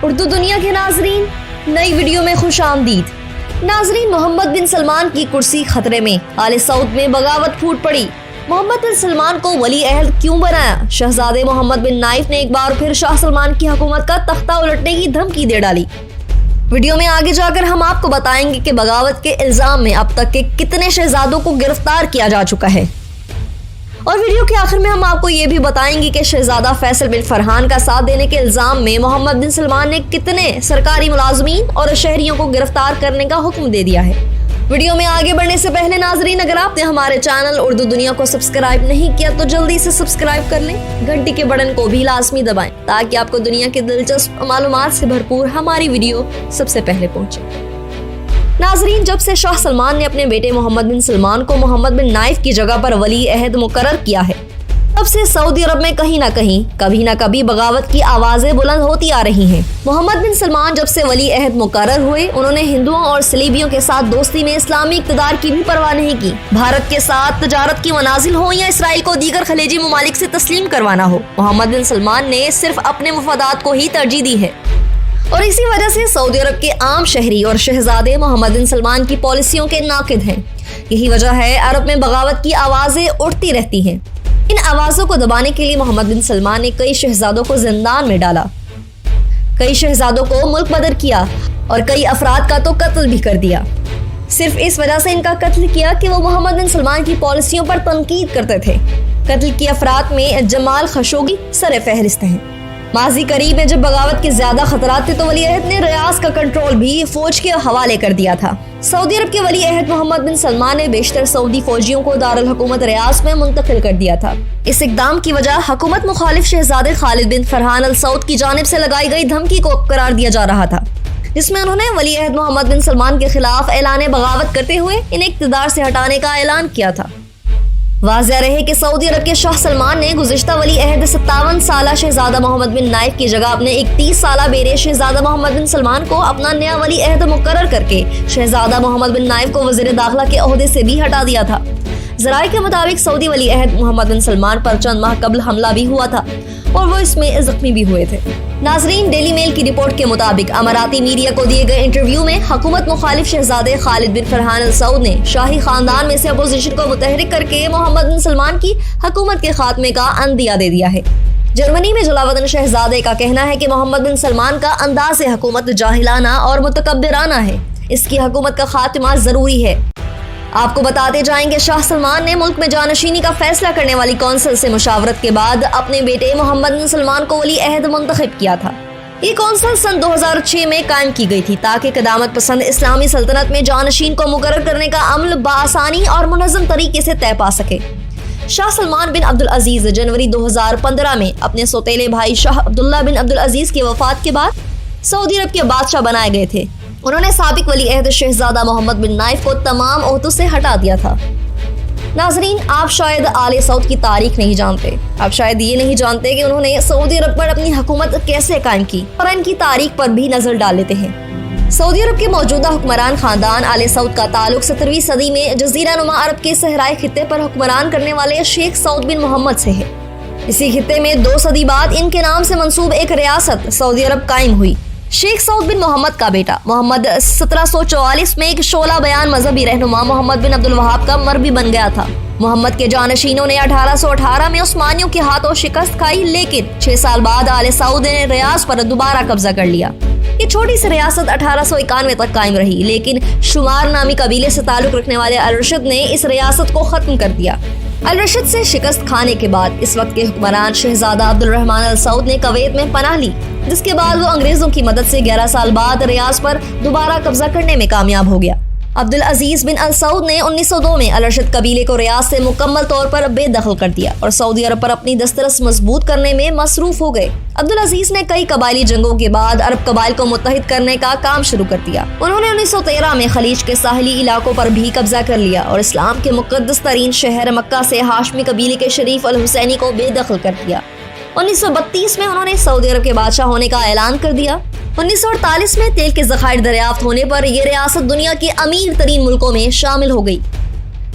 اردو دنیا کے ناظرین، نئی ویڈیو میں خوش آمدید۔ ناظرین، محمد بن سلمان کی کرسی خطرے میں، آل سعود میں بغاوت پھوٹ پڑی۔ محمد بن سلمان کو ولی عہد کیوں بنایا؟ شہزادے محمد بن نائف نے ایک بار پھر شاہ سلمان کی حکومت کا تختہ الٹنے کی دھمکی دے ڈالی۔ ویڈیو میں آگے جا کر ہم آپ کو بتائیں گے کہ بغاوت کے الزام میں اب تک کے کتنے شہزادوں کو گرفتار کیا جا چکا ہے، اور ویڈیو کے آخر میں ہم آپ کو یہ بھی بتائیں گے کہ شہزادہ فیصل بن فرحان کا ساتھ دینے کے الزام میں محمد بن سلمان نے کتنے سرکاری ملازمین اور شہریوں کو گرفتار کرنے کا حکم دے دیا ہے۔ ویڈیو میں آگے بڑھنے سے پہلے ناظرین، اگر آپ نے ہمارے چینل اردو دنیا کو سبسکرائب نہیں کیا تو جلدی سے سبسکرائب کر لیں، گھنٹی کے بٹن کو بھی لازمی دبائیں تاکہ آپ کو دنیا کی دلچسپ معلومات سے بھرپور ہماری ویڈیو سب سے پہلے پہنچے۔ ناظرین، جب سے شاہ سلمان نے اپنے بیٹے محمد بن سلمان کو محمد بن نائف کی جگہ پر ولی عہد مقرر کیا ہے، تب سے سعودی عرب میں کہیں نہ کہیں کبھی نہ کبھی بغاوت کی آوازیں بلند ہوتی آ رہی ہیں۔ محمد بن سلمان جب سے ولی عہد مقرر ہوئے، انہوں نے ہندوؤں اور صلیبیوں کے ساتھ دوستی میں اسلامی اقتدار کی بھی پرواہ نہیں کی۔ بھارت کے ساتھ تجارت کی منازل ہو یا اسرائیل کو دیگر خلیجی ممالک سے تسلیم کروانا ہو، محمد بن سلمان نے صرف اپنے مفادات کو ہی ترجیح دی ہے، اور اسی وجہ سے سعودی عرب کے عام شہری اور شہزادے محمد بن سلمان کی پالیسیوں کے ناقد ہیں۔ یہی وجہ ہے عرب میں بغاوت کی آوازیں اٹھتی رہتی ہیں۔ ان آوازوں کو دبانے کے لیے محمد بن سلمان نے کئی شہزادوں کو زندان میں ڈالا، کئی شہزادوں کو ملک بدر کیا اور کئی افراد کا تو قتل بھی کر دیا، صرف اس وجہ سے ان کا قتل کیا کہ وہ محمد بن سلمان کی پالیسیوں پر تنقید کرتے تھے۔ قتل کی افراد میں جمال خشوگی سر فہرست ہیں۔ ماضی قریب میں جب بغاوت کے زیادہ خطرات تھے تو ولی عہد نے ریاض کا کنٹرول بھی فوج کے حوالے کر دیا تھا۔ سعودی عرب کے ولی عہد محمد بن سلمان نے بیشتر سعودی فوجیوں کو دارالحکومت ریاض میں منتقل کر دیا تھا۔ اس اقدام کی وجہ حکومت مخالف شہزادے خالد بن فرحان ال سعود کی جانب سے لگائی گئی دھمکی کو قرار دیا جا رہا تھا، جس میں انہوں نے ولی عہد محمد بن سلمان کے خلاف اعلان بغاوت کرتے ہوئے انہیں اقتدار سے ہٹانے کا اعلان کیا تھا۔ واضح رہے کہ سعودی عرب کے شاہ سلمان نے گزشتہ ولی عہد 57 سالہ شہزادہ محمد بن نائف کی جگہ اپنے 31 سالہ بیٹے شہزادہ محمد بن سلمان کو اپنا نیا ولی عہد مقرر کر کے شہزادہ محمد بن نائف کو وزیر داخلہ کے عہدے سے بھی ہٹا دیا تھا۔ ذرائع کے مطابق سعودی ولی عہد محمد بن سلمان پر چند ماہ قبل حملہ بھی ہوا تھا اور وہ اس میں زخمی بھی ہوئے تھے۔ ناظرین، ڈیلی میل کی رپورٹ کے مطابق اماراتی میڈیا کو دیے گئے انٹرویو میں حکومت مخالف شہزادے خالد بن فرحان ال سعود نے شاہی خاندان میں سے اپوزیشن کو متحرک کر کے محمد بن سلمان کی حکومت کے خاتمے کا عندیہ دے دیا ہے۔ جرمنی میں جلاوطن شہزادے کا کہنا ہے کہ محمد بن سلمان کا انداز حکومت جاہلانہ اور متکبرانہ ہے، اس کی حکومت کا خاتمہ ضروری ہے۔ آپ کو بتاتے جائیں گے، شاہ سلمان نے ملک میں جانشینی کا فیصلہ کرنے والی کونسل سے مشاورت کے بعد اپنے بیٹے محمد بن سلمان کو ولی عہد منتخب کیا تھا۔ یہ کونسل سن 2006 میں قائم کی گئی تھی تاکہ قدامت پسند اسلامی سلطنت میں جانشین کو مقرر کرنے کا عمل بآسانی اور منظم طریقے سے طے پا سکے۔ شاہ سلمان بن عبدالعزیز جنوری 2015 میں اپنے سوتیلے بھائی شاہ عبداللہ بن عبدالعزیز کی وفات کے بعد سعودی عرب کے بادشاہ بنائے گئے تھے۔ انہوں نے سابق ولی عہد شہزادہ محمد بن نائف کو تمام عہدوں سے ہٹا دیا تھا۔ ناظرین، آپ شاید آل سعود کی تاریخ نہیں جانتے، آپ شاید یہ نہیں جانتے کہ انہوں نے سعودی عرب پر اپنی حکومت کیسے قائم کی، اور ان کی تاریخ پر بھی نظر ڈال لیتے ہیں۔ سعودی عرب کے موجودہ حکمران خاندان آل سعود کا تعلق 17ویں صدی میں جزیرہ نما عرب کے صحرائی خطے پر حکمران کرنے والے شیخ سعود بن محمد سے ہے۔ اسی خطے میں 2 صدی بعد ان کے نام سے منسوب ایک ریاست سعودی عرب قائم ہوئی۔ شیخ سعود بن محمد کا بیٹا محمد 1744 میں ایک شعلہ بیان مذہبی رہنما محمد بن عبد الوہاب کا مربی بن گیا تھا۔ محمد کے جانشینوں نے 1818 میں عثمانیوں کے ہاتھوں شکست کھائی، لیکن 6 سال بعد آل سعود نے ریاض پر دوبارہ قبضہ کر لیا۔ یہ چھوٹی سی ریاست 1891 تک قائم رہی، لیکن شمار نامی قبیلے سے تعلق رکھنے والے الرشد نے اس ریاست کو ختم کر دیا۔ الرشد سے شکست کھانے کے بعد اس وقت کے حکمران شہزادہ عبد الرحمن ال سعود نے کویت میں پناہ لی، جس کے بعد وہ انگریزوں کی مدد سے 11 سال بعد ریاض پر دوبارہ قبضہ کرنے میں کامیاب ہو گیا۔ عبدالعزیز بن ال سعود نے 1902 میں الرشد قبیلے کو ریاض سے مکمل طور پر بے دخل کر دیا اور سعودی عرب پر اپنی دسترس مضبوط کرنے میں مصروف ہو گئے۔ عبدالعزیز نے کئی قبائلی جنگوں کے بعد عرب قبائل کو متحد کرنے کا کام شروع کر دیا۔ انہوں نے 1913 میں خلیج کے ساحلی علاقوں پر بھی قبضہ کر لیا اور اسلام کے مقدس ترین شہر مکہ سے ہاشمی قبیلے کے شریف الحسینی کو بے دخل کر دیا۔ 1932 میں انہوں نے سعودی عرب کے بادشاہ ہونے کا اعلان کر دیا۔ 1948 میں تیل کے ذخائر دریافت ہونے پر یہ ریاست دنیا کے امیر ترین ملکوں میں شامل ہو گئی۔